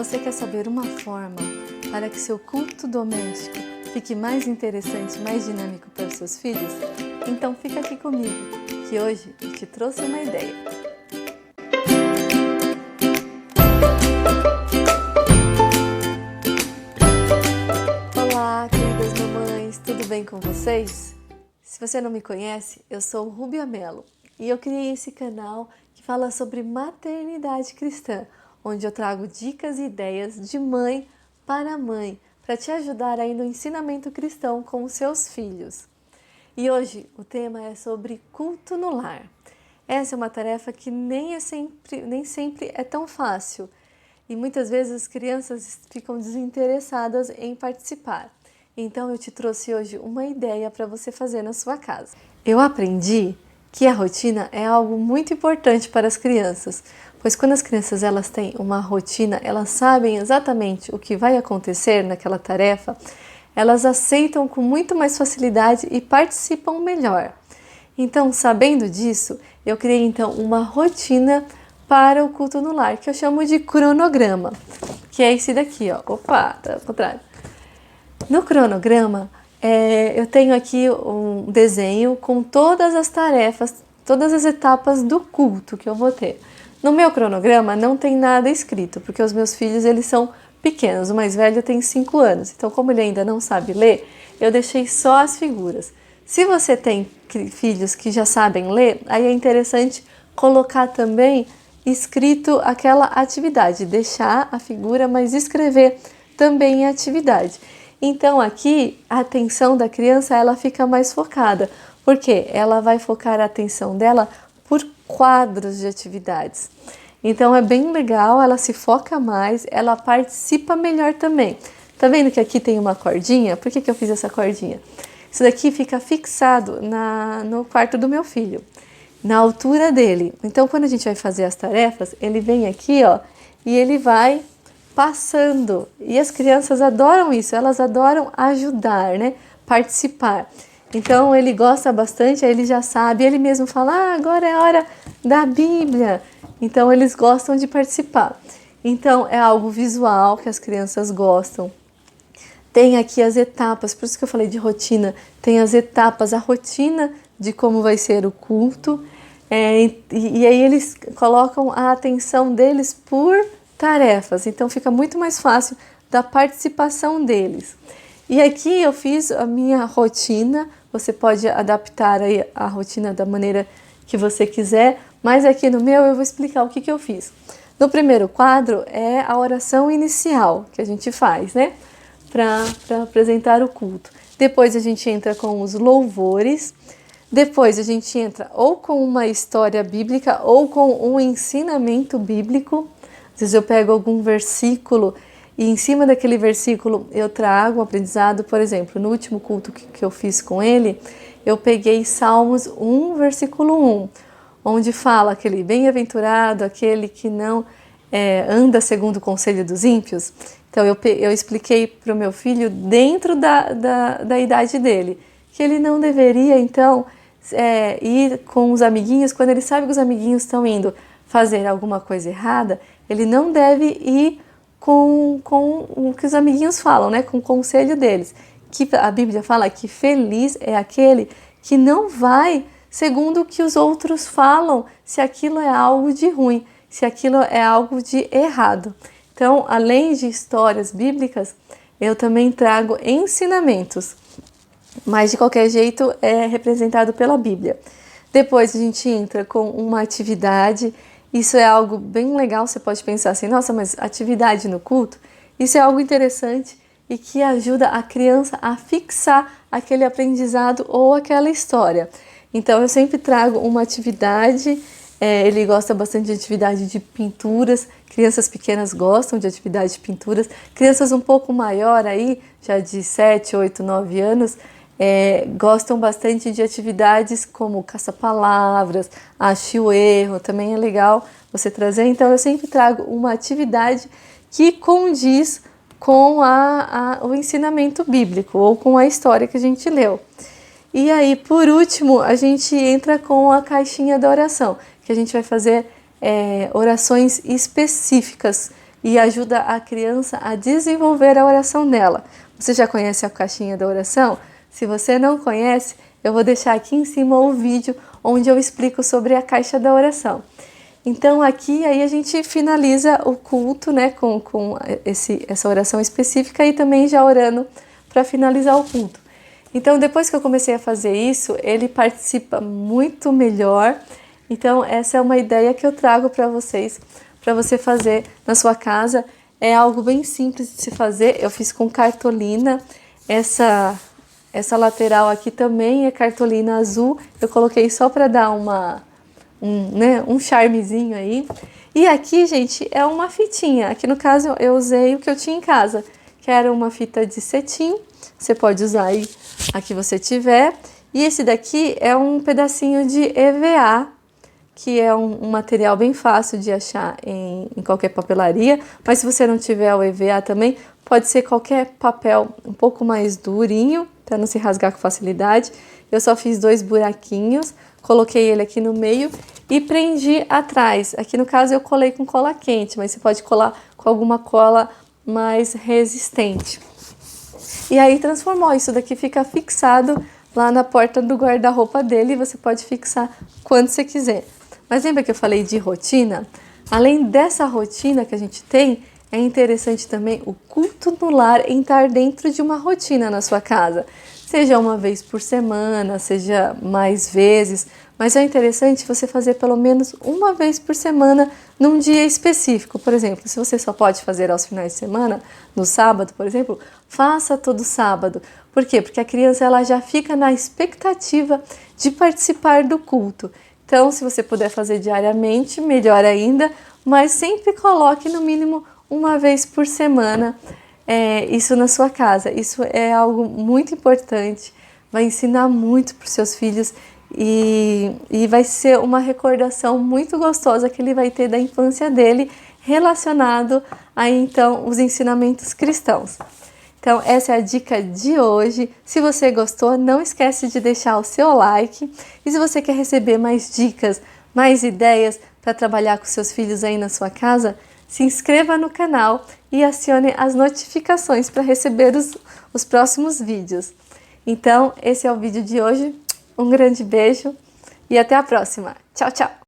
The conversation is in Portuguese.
Você quer saber uma forma para que seu culto doméstico fique mais interessante, mais dinâmico para os seus filhos? Então fica aqui comigo, que hoje eu te trouxe uma ideia. Olá, queridas mamães, tudo bem com vocês? Se você não me conhece, eu sou Rúbia Mello e eu criei esse canal que fala sobre maternidade cristã, onde eu trago dicas e ideias de mãe para mãe, para te ajudar aí no ensinamento cristão com os seus filhos. E hoje o tema é sobre culto no lar. Essa é uma tarefa que nem sempre é tão fácil e muitas vezes as crianças ficam desinteressadas em participar. Então eu te trouxe hoje uma ideia para você fazer na sua casa. Eu aprendi que a rotina é algo muito importante para as crianças, pois quando as crianças elas têm uma rotina, elas sabem exatamente o que vai acontecer naquela tarefa, elas aceitam com muito mais facilidade e participam melhor. Então, sabendo disso, eu criei então uma rotina para o culto no lar, que eu chamo de cronograma, que é esse daqui, ó. Opa, tá ao contrário. No cronograma, eu tenho aqui um desenho com todas as tarefas, todas as etapas do culto que eu vou ter. No meu cronograma não tem nada escrito, porque os meus filhos eles são pequenos, o mais velho tem 5 anos, então como ele ainda não sabe ler, eu deixei só as figuras. Se você tem filhos que já sabem ler, aí é interessante colocar também escrito aquela atividade, deixar a figura, mas escrever também a atividade. Então aqui a atenção da criança ela fica mais focada, porque ela vai focar a atenção dela por quadros de atividades. Então é bem legal, ela se foca mais, ela participa melhor também. Tá vendo que aqui tem uma cordinha? Por que eu fiz essa cordinha? Isso daqui fica fixado no quarto do meu filho, na altura dele. Então quando a gente vai fazer as tarefas, ele vem aqui, ó, e ele vai passando. E as crianças adoram isso, elas adoram ajudar, né? Participar. Então ele gosta bastante, aí ele já sabe, ele mesmo fala, agora é hora da Bíblia. Então eles gostam de participar. Então é algo visual que as crianças gostam. Tem aqui as etapas, por isso que eu falei de rotina, tem as etapas, a rotina de como vai ser o culto. E aí eles colocam a atenção deles por tarefas, então fica muito mais fácil da participação deles. E aqui eu fiz a minha rotina, você pode adaptar aí a rotina da maneira que você quiser, mas aqui no meu eu vou explicar o que eu fiz. No primeiro quadro é a oração inicial que a gente faz, né? Para apresentar o culto. Depois a gente entra com os louvores, depois a gente entra ou com uma história bíblica ou com um ensinamento bíblico. Às vezes eu pego algum versículo e em cima daquele versículo eu trago um aprendizado. Por exemplo, no último culto que eu fiz com ele, eu peguei Salmos 1, versículo 1, onde fala aquele bem-aventurado, aquele que não anda segundo o conselho dos ímpios. Então eu expliquei para o meu filho dentro da idade dele, que ele não deveria então ir com os amiguinhos, quando ele sabe que os amiguinhos estão indo fazer alguma coisa errada, ele não deve ir com o que os amiguinhos falam, né? Com o conselho deles. Que a Bíblia fala que feliz é aquele que não vai segundo o que os outros falam, se aquilo é algo de ruim, se aquilo é algo de errado. Então, além de histórias bíblicas, eu também trago ensinamentos, mas de qualquer jeito é representado pela Bíblia. Depois a gente entra com uma atividade. Isso é algo bem legal, você pode pensar assim, nossa, mas atividade no culto? Isso é algo interessante e que ajuda a criança a fixar aquele aprendizado ou aquela história. Então eu sempre trago uma atividade, ele gosta bastante de atividade de pinturas, crianças pequenas gostam de atividade de pinturas, crianças um pouco maior aí, já de 7, 8, 9 anos, gostam bastante de atividades como caça-palavras, ache o erro, também é legal você trazer. Então eu sempre trago uma atividade que condiz com o ensinamento bíblico ou com a história que a gente leu. E aí, por último, a gente entra com a caixinha da oração, que a gente vai fazer orações específicas e ajuda a criança a desenvolver a oração dela. Você já conhece a caixinha da oração? Se você não conhece, eu vou deixar aqui em cima o vídeo onde eu explico sobre a caixa da oração. Então aqui aí a gente finaliza o culto, né, com essa oração específica e também já orando para finalizar o culto. Então depois que eu comecei a fazer isso, ele participa muito melhor. Então essa é uma ideia que eu trago para vocês, para você fazer na sua casa. É algo bem simples de se fazer. Eu fiz com cartolina. Essa lateral aqui também é cartolina azul. Eu coloquei só para dar um charmezinho aí. E aqui, gente, é uma fitinha. Aqui no caso eu usei o que eu tinha em casa, que era uma fita de cetim. Você pode usar aí a que você tiver. E esse daqui é um pedacinho de EVA, que é um material bem fácil de achar em qualquer papelaria. Mas se você não tiver o EVA também, pode ser qualquer papel um pouco mais durinho, para não se rasgar com facilidade. Eu só fiz 2 buraquinhos, coloquei ele aqui no meio e prendi atrás. Aqui no caso eu colei com cola quente, mas você pode colar com alguma cola mais resistente. E aí transformou, isso daqui fica fixado lá na porta do guarda-roupa dele e você pode fixar quando você quiser. Mas lembra que eu falei de rotina? Além dessa rotina que a gente tem, é interessante também o culto no lar entrar dentro de uma rotina na sua casa. Seja uma vez por semana, seja mais vezes, mas é interessante você fazer pelo menos uma vez por semana num dia específico. Por exemplo, se você só pode fazer aos finais de semana, no sábado, por exemplo, faça todo sábado. Por quê? Porque a criança ela já fica na expectativa de participar do culto. Então, se você puder fazer diariamente, melhor ainda, mas sempre coloque no mínimo uma vez por semana isso na sua casa. Isso é algo muito importante, vai ensinar muito para os seus filhos e vai ser uma recordação muito gostosa que ele vai ter da infância dele relacionado a então os ensinamentos cristãos. Então essa é a dica de hoje. Se você gostou, não esquece de deixar o seu like. E se você quer receber mais dicas, mais ideias para trabalhar com seus filhos aí na sua casa, se inscreva no canal e acione as notificações para receber os próximos vídeos. Então esse é o vídeo de hoje. Um grande beijo e até a próxima. Tchau, tchau!